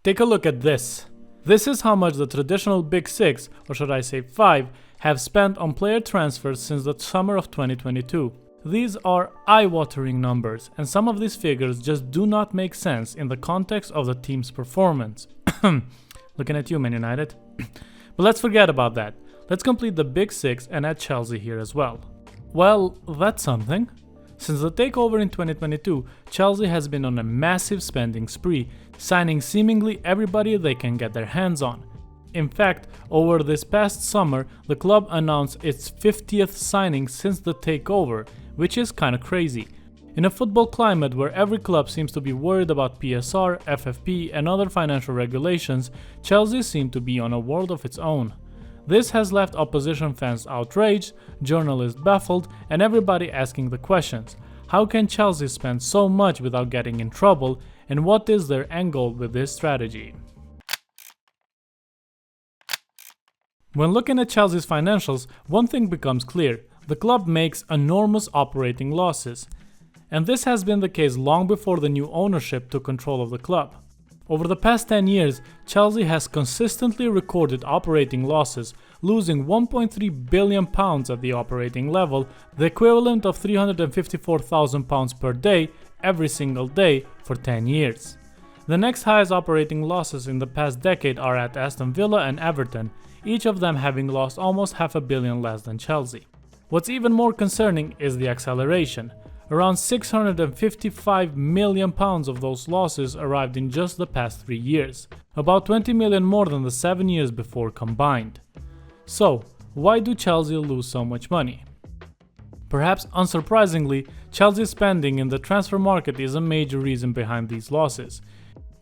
Take a look at this. This is how much the traditional Big Six, or should I say five, have spent on player transfers since the summer of 2022. These are eye-watering numbers, and some of these figures just do not make sense in the context of the team's performance. Looking at you, Man United. But let's forget about that. Let's complete the Big Six and add Chelsea here as well. Well, that's something. Since the takeover in 2022, Chelsea has been on a massive spending spree, signing seemingly everybody they can get their hands on. In fact, over this past summer, the club announced its 50th signing since the takeover, which is kinda crazy. In a football climate where every club seems to be worried about PSR, FFP and other financial regulations, Chelsea seemed to be on a world of its own. This has left opposition fans outraged, journalists baffled, and everybody asking the questions: how can Chelsea spend so much without getting in trouble, and what is their end goal with this strategy? When looking at Chelsea's financials, one thing becomes clear: the club makes enormous operating losses. And this has been the case long before the new ownership took control of the club. Over the past 10 years, Chelsea has consistently recorded operating losses, losing £1.3 billion at the operating level, the equivalent of £354,000 per day, every single day, for 10 years. The next highest operating losses in the past decade are at Aston Villa and Everton, each of them having lost almost £500 million less than Chelsea. What's even more concerning is the acceleration. Around £655 million of those losses arrived in just the past 3 years, about 20 million more than the 7 years before combined. So, why do Chelsea lose so much money? Perhaps unsurprisingly, Chelsea's spending in the transfer market is a major reason behind these losses.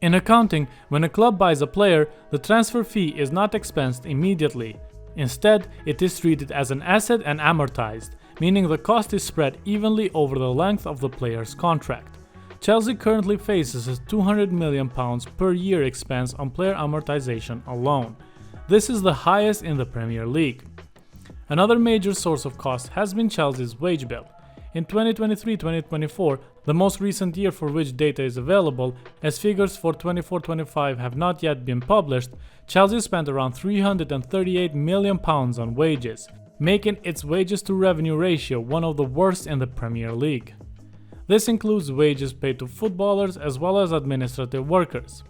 In accounting, when a club buys a player, the transfer fee is not expensed immediately. Instead, it is treated as an asset and amortized, meaning the cost is spread evenly over the length of the player's contract. Chelsea currently faces a £200 million per year expense on player amortization alone. This is the highest in the Premier League. Another major source of cost has been Chelsea's wage bill. In 2023-2024, the most recent year for which data is available, as figures for 24-25 have not yet been published, Chelsea spent around £338 million on wages, making its wages to revenue ratio one of the worst in the Premier League. This includes wages paid to footballers as well as administrative workers.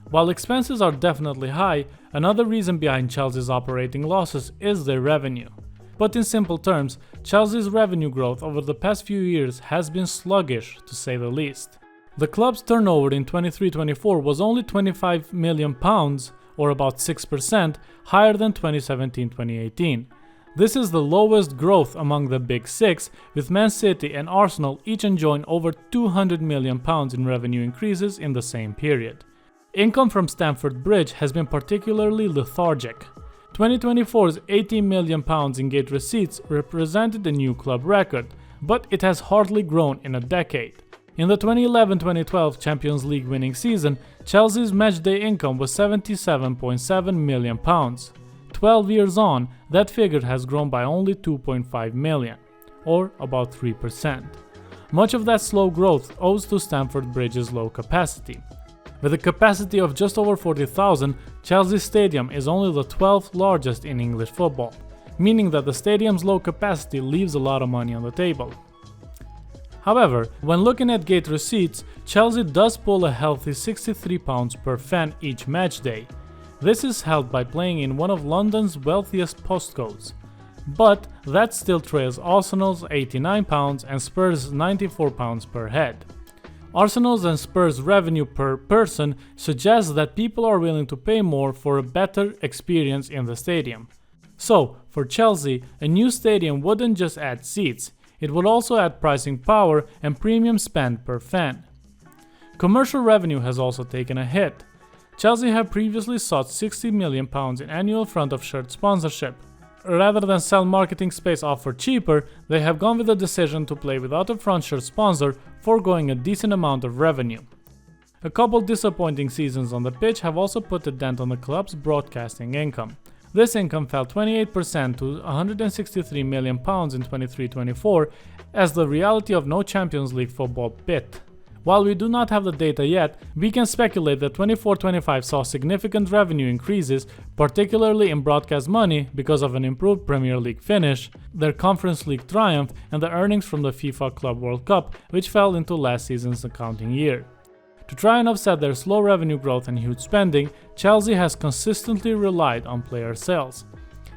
While expenses are definitely high, another reason behind Chelsea's operating losses is their revenue. But in simple terms, Chelsea's revenue growth over the past few years has been sluggish, to say the least. The club's turnover in 23-24 was only £25 million, or about 6%, higher than 2017-2018. This is the lowest growth among the Big Six, with Man City and Arsenal each enjoying over £200 million in revenue increases in the same period. Income from Stamford Bridge has been particularly lethargic. 2024's £80 million in gate receipts represented a new club record, but it has hardly grown in a decade. In the 2011-2012 Champions League winning season, Chelsea's matchday income was £77.7 million. 12 years on, that figure has grown by only 2.5 million, or about 3%. Much of that slow growth owes to Stamford Bridge's low capacity. With a capacity of just over 40,000, Chelsea Stadium is only the 12th largest in English football, meaning that the stadium's low capacity leaves a lot of money on the table. However, when looking at gate receipts, Chelsea does pull a healthy £63 per fan each match day. This is helped by playing in one of London's wealthiest postcodes. But that still trails Arsenal's £89 and Spurs' £94 per head. Arsenal's and Spurs' revenue per person suggests that people are willing to pay more for a better experience in the stadium. So, for Chelsea, a new stadium wouldn't just add seats, it would also add pricing power and premium spend per fan. Commercial revenue has also taken a hit. Chelsea have previously sought £60 million in annual front-of-shirt sponsorship. Rather than sell marketing space off for cheaper, they have gone with the decision to play without a front shirt sponsor, foregoing a decent amount of revenue. A couple disappointing seasons on the pitch have also put a dent on the club's broadcasting income. This income fell 28% to £163 million in 23-24 as the reality of no Champions League football bit. While we do not have the data yet, we can speculate that 24-25 saw significant revenue increases, particularly in broadcast money because of an improved Premier League finish, their Conference League triumph, and the earnings from the FIFA Club World Cup, which fell into last season's accounting year. To try and offset their slow revenue growth and huge spending, Chelsea has consistently relied on player sales.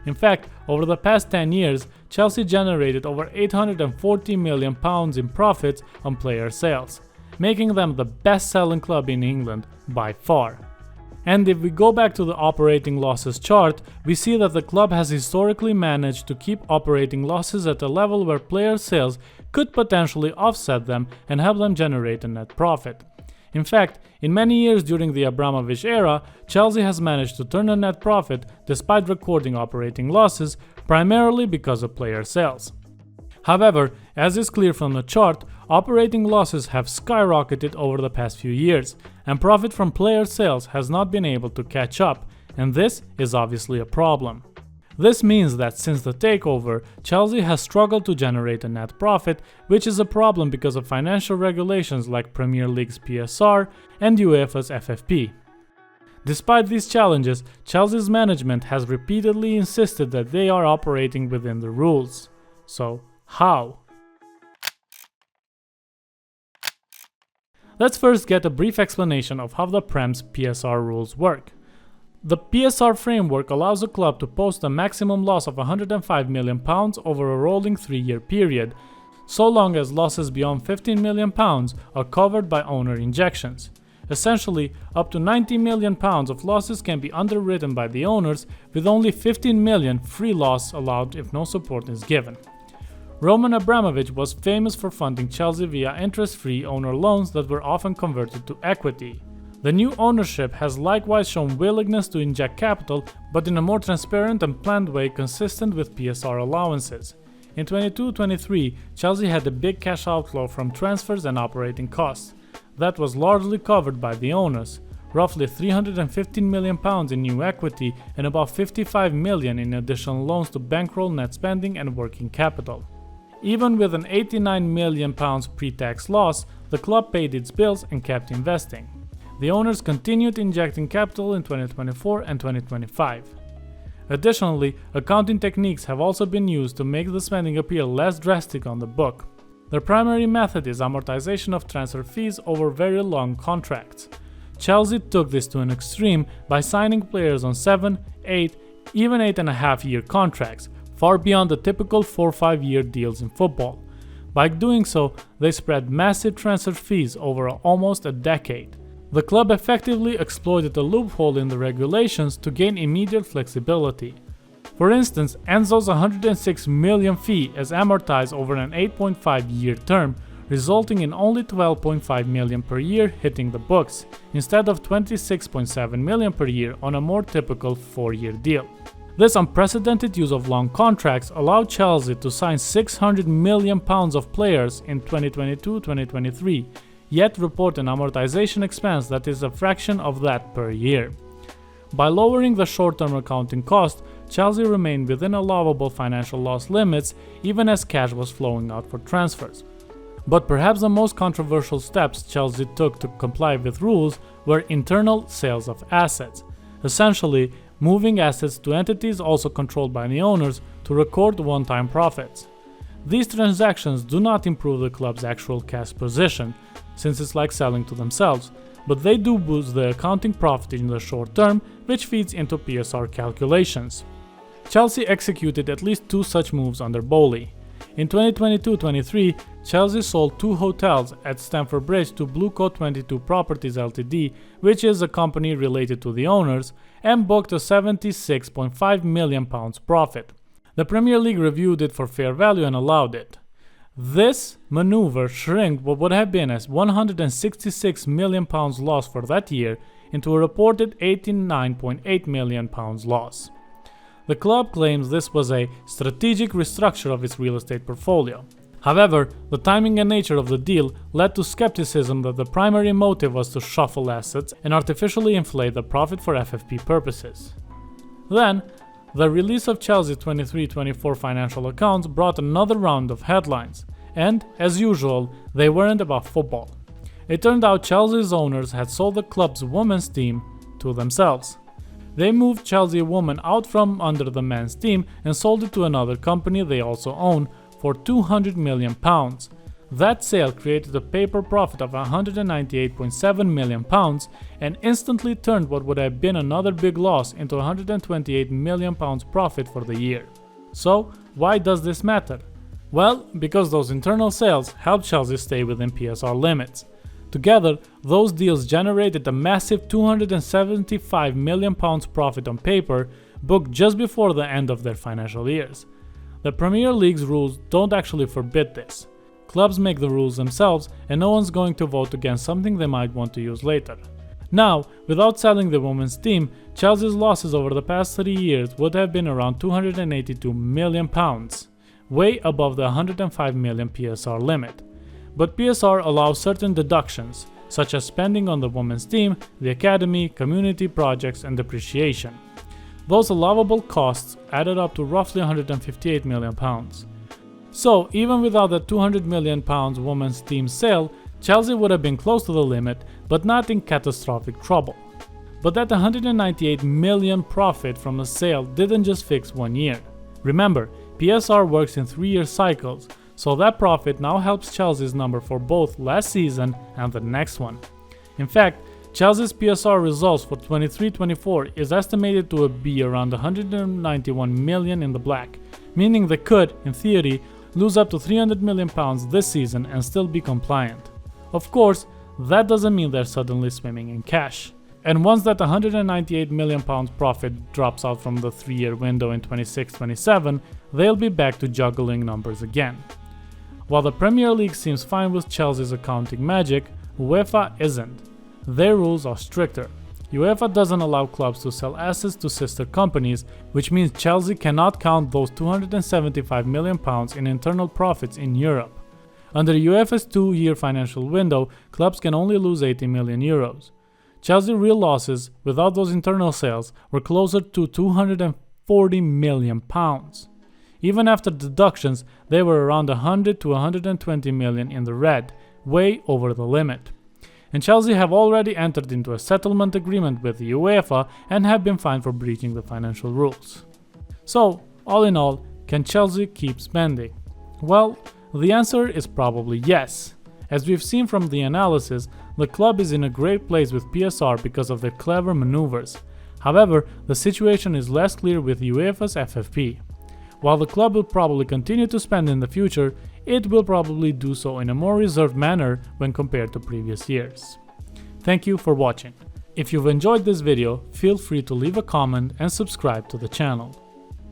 In fact, over the past 10 years, Chelsea generated over £840 million in profits on player sales, making them the best-selling club in England by far. And if we go back to the operating losses chart, we see that the club has historically managed to keep operating losses at a level where player sales could potentially offset them and help them generate a net profit. In fact, in many years during the Abramovich era, Chelsea has managed to turn a net profit despite recording operating losses, primarily because of player sales. However, as is clear from the chart, operating losses have skyrocketed over the past few years, and profit from player sales has not been able to catch up, and this is obviously a problem. This means that since the takeover, Chelsea has struggled to generate a net profit, which is a problem because of financial regulations like Premier League's PSR and UEFA's FFP. Despite these challenges, Chelsea's management has repeatedly insisted that they are operating within the rules. So, how? Let's first get a brief explanation of how the Prem's PSR rules work. The PSR framework allows a club to post a maximum loss of £105 million over a rolling 3-year period, so long as losses beyond £15 million are covered by owner injections. Essentially, up to £90 million of losses can be underwritten by the owners, with only £15 million free loss allowed if no support is given. Roman Abramovich was famous for funding Chelsea via interest-free owner loans that were often converted to equity. The new ownership has likewise shown willingness to inject capital, but in a more transparent and planned way consistent with PSR allowances. In 22-23, Chelsea had a big cash outflow from transfers and operating costs. That was largely covered by the owners, roughly £315 million in new equity and about £55 million in additional loans to bankroll net spending and working capital. Even with an £89 million pre-tax loss, the club paid its bills and kept investing. The owners continued injecting capital in 2024 and 2025. Additionally, accounting techniques have also been used to make the spending appear less drastic on the book. Their primary method is amortization of transfer fees over very long contracts. Chelsea took this to an extreme by signing players on 7, 8, even 8.5-year contracts, far beyond the typical 4-5-year deals in football. By doing so, they spread massive transfer fees over almost a decade. The club effectively exploited a loophole in the regulations to gain immediate flexibility. For instance, Enzo's £106 million fee is amortized over an 8.5-year term, resulting in only £12.5 million per year hitting the books, instead of £26.7 million per year on a more typical 4-year deal. This unprecedented use of long contracts allowed Chelsea to sign £600 million of players in 2022-2023, yet report an amortization expense that is a fraction of that per year. By lowering the short-term accounting cost, Chelsea remained within allowable financial loss limits even as cash was flowing out for transfers. But perhaps the most controversial steps Chelsea took to comply with rules were internal sales of assets, essentially moving assets to entities also controlled by the owners to record one-time profits. These transactions do not improve the club's actual cash position, since it's like selling to themselves, but they do boost the accounting profit in the short term, which feeds into PSR calculations. Chelsea executed at least 2 such moves under Bowley. In 2022-23, Chelsea sold 2 hotels at Stamford Bridge to Bluecoat 22 Properties Ltd, which is a company related to the owners, and booked a £76.5 million profit. The Premier League reviewed it for fair value and allowed it. This maneuver shrinked what would have been a £166 million loss for that year into a reported £89.8 million loss. The club claims this was a strategic restructure of its real estate portfolio. However, the timing and nature of the deal led to skepticism that the primary motive was to shuffle assets and artificially inflate the profit for FFP purposes. Then, the release of Chelsea's 23-24 financial accounts brought another round of headlines, and, as usual, they weren't about football. It turned out Chelsea's owners had sold the club's women's team to themselves. They moved Chelsea Women out from under the men's team and sold it to another company they also own for £200 million. That sale created a paper profit of £198.7 million and instantly turned what would have been another big loss into £128 million profit for the year. So, why does this matter? Well, because those internal sales helped Chelsea stay within PSR limits. Together, those deals generated a massive £275 million profit on paper, booked just before the end of their financial years. The Premier League's rules don't actually forbid this. Clubs make the rules themselves, and no one's going to vote against something they might want to use later. Now, without selling the women's team, Chelsea's losses over the past 3 years would have been around £282 million, way above the £105 million PSR limit. But PSR allows certain deductions, such as spending on the women's team, the academy, community projects, and depreciation. Those allowable costs added up to roughly £158 million. So, even without the £200 million women's team sale, Chelsea would have been close to the limit, but not in catastrophic trouble. But that £198 million profit from the sale didn't just fix 1 year. Remember, PSR works in 3-year cycles, so that profit now helps Chelsea's number for both last season and the next one. In fact, Chelsea's PSR results for 23-24 is estimated to be around £191 million in the black, meaning they could, in theory, lose up to £300 million this season and still be compliant. Of course, that doesn't mean they're suddenly swimming in cash. And once that £198 million profit drops out from the 3-year window in 26-27, they'll be back to juggling numbers again. While the Premier League seems fine with Chelsea's accounting magic, UEFA isn't. Their rules are stricter. UEFA doesn't allow clubs to sell assets to sister companies, which means Chelsea cannot count those £275 million in internal profits in Europe. Under UEFA's 2-year financial window, clubs can only lose €80 million. Chelsea's real losses, without those internal sales, were closer to £240 million. Even after deductions, they were around 100 to 120 million in the red, way over the limit. And Chelsea have already entered into a settlement agreement with the UEFA and have been fined for breaching the financial rules. So, all in all, can Chelsea keep spending? Well, the answer is probably yes. As we've seen from the analysis, the club is in a great place with PSR because of their clever maneuvers. However, the situation is less clear with UEFA's FFP. While the club will probably continue to spend in the future, it will probably do so in a more reserved manner when compared to previous years. Thank you for watching. If you've enjoyed this video, feel free to leave a comment and subscribe to the channel.